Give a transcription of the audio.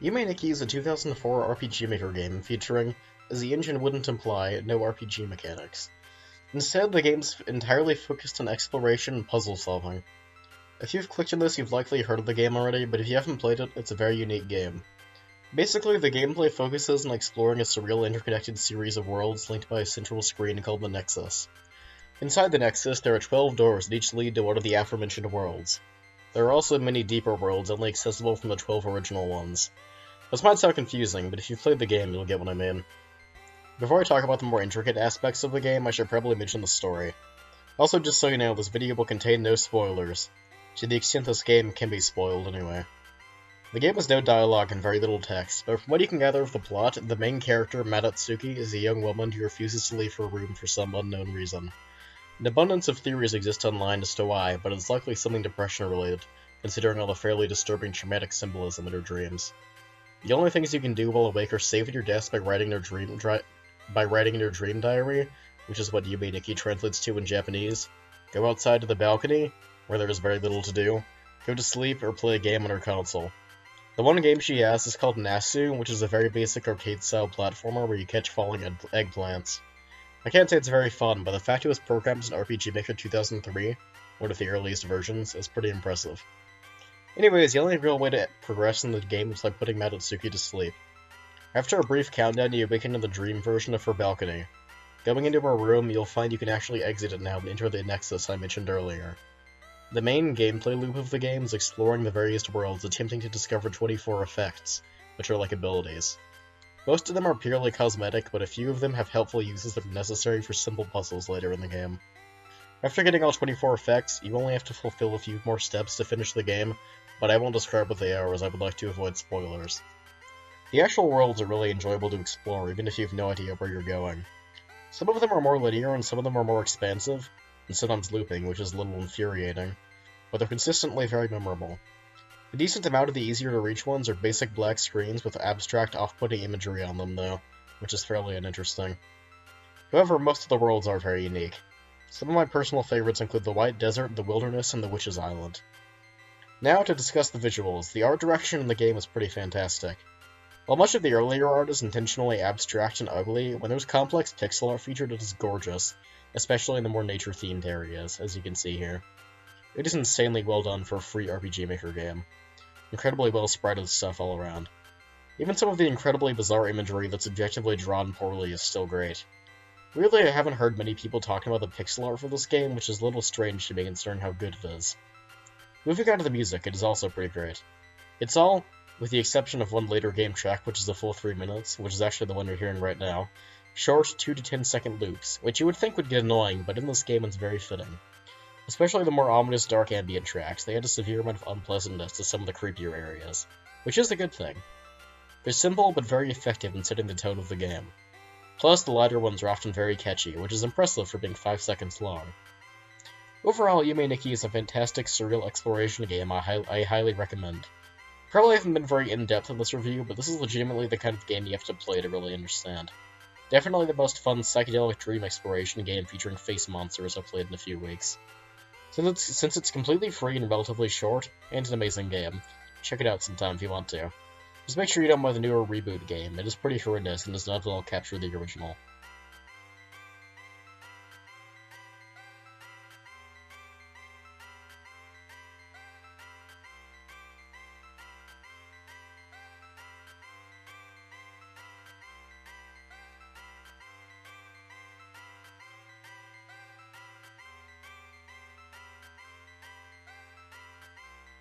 Yume Nikki is a 2004 RPG Maker game featuring, as the engine wouldn't imply, no RPG mechanics. Instead, the game's entirely focused on exploration and puzzle solving. If you've clicked on this, you've likely heard of the game already, but if you haven't played it, it's a very unique game. Basically, the gameplay focuses on exploring a surreal interconnected series of worlds linked by a central screen called the Nexus. Inside the Nexus, there are 12 doors that each lead to one of the aforementioned worlds. There are also many deeper worlds only accessible from the 12 original ones. This might sound confusing, but if you've played the game, you'll get what I mean. Before I talk about the more intricate aspects of the game, I should probably mention the story. Also, just so you know, this video will contain no spoilers, to the extent this game can be spoiled anyway. The game has no dialogue and very little text, but from what you can gather of the plot, the main character, Madatsuki, is a young woman who refuses to leave her room for some unknown reason. An abundance of theories exist online as to why, but it's likely something depression-related, considering all the fairly disturbing traumatic symbolism in her dreams. The only things you can do while awake are save at your desk by writing in your dream diary, which is what Yume Nikki translates to in Japanese, go outside to the balcony, where there is very little to do, go to sleep, or play a game on her console. The one game she has is called Nasu, which is a very basic arcade-style platformer where you catch falling eggplants. I can't say it's very fun, but the fact it was programmed in RPG Maker 2003, one of the earliest versions, is pretty impressive. Anyways, the only real way to progress in the game is by putting Madatsuki to sleep. After a brief countdown, you awaken in the dream version of her balcony. Going into her room, you'll find you can actually exit it now and enter the Nexus I mentioned earlier. The main gameplay loop of the game is exploring the various worlds, attempting to discover 24 effects, which are like abilities. Most of them are purely cosmetic, but a few of them have helpful uses that are necessary for simple puzzles later in the game. After getting all 24 effects, you only have to fulfill a few more steps to finish the game, but I won't describe what they are as I would like to avoid spoilers. The actual worlds are really enjoyable to explore, even if you have no idea where you're going. Some of them are more linear and some of them are more expansive, and sometimes looping, which is a little infuriating, but they're consistently very memorable. A decent amount of the easier to reach ones are basic black screens with abstract off-putting imagery on them though, which is fairly uninteresting. However, most of the worlds are very unique. Some of my personal favorites include the White Desert, the Wilderness, and the Witch's Island. Now to discuss the visuals. The art direction in the game is pretty fantastic. While much of the earlier art is intentionally abstract and ugly, when there's complex pixel art featured it is gorgeous, especially in the more nature-themed areas, as you can see here. It is insanely well done for a free RPG Maker game. Incredibly well sprited stuff all around. Even some of the incredibly bizarre imagery that's objectively drawn poorly is still great. Weirdly, I haven't heard many people talking about the pixel art for this game, which is a little strange to me considering how good it is. Moving on to the music, it is also pretty great. It's all, with the exception of one later game track, which is a full 3 minutes, which is actually the one you're hearing right now, short 2 to 10 second loops, which you would think would get annoying, but in this game it's very fitting. Especially the more ominous dark ambient tracks, they add a severe amount of unpleasantness to some of the creepier areas, which is a good thing. They're simple but very effective in setting the tone of the game. Plus, the lighter ones are often very catchy, which is impressive for being 5 seconds long. Overall, Yume Nikki is a fantastic surreal exploration game I highly recommend. Probably haven't been very in-depth in this review, but this is legitimately the kind of game you have to play to really understand. Definitely the most fun psychedelic dream exploration game featuring face monsters I've played in a few weeks. Since it's completely free and relatively short, and an amazing game, check it out sometime if you want to. Just make sure you don't buy the newer reboot game, it is pretty horrendous and does not at all capture the original.